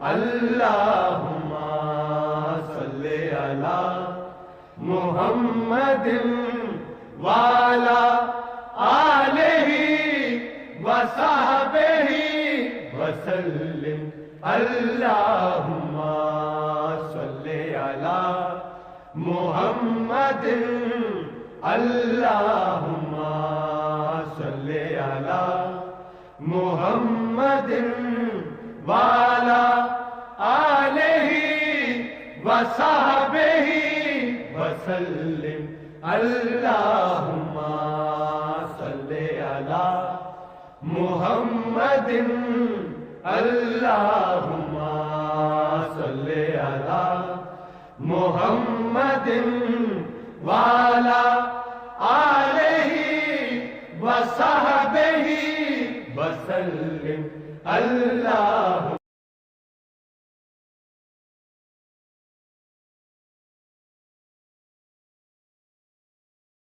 اللہم صلی علی محمد وعلی آلہ وصحبہ وسلم اللہم صلی علی محمد اللہم صلی علی محمد وعلی آلہ وصحبہ وسلم اللہم صلی علی محمد اللہم صلی علی محمد وعلی آلہ وصحبہ وسلم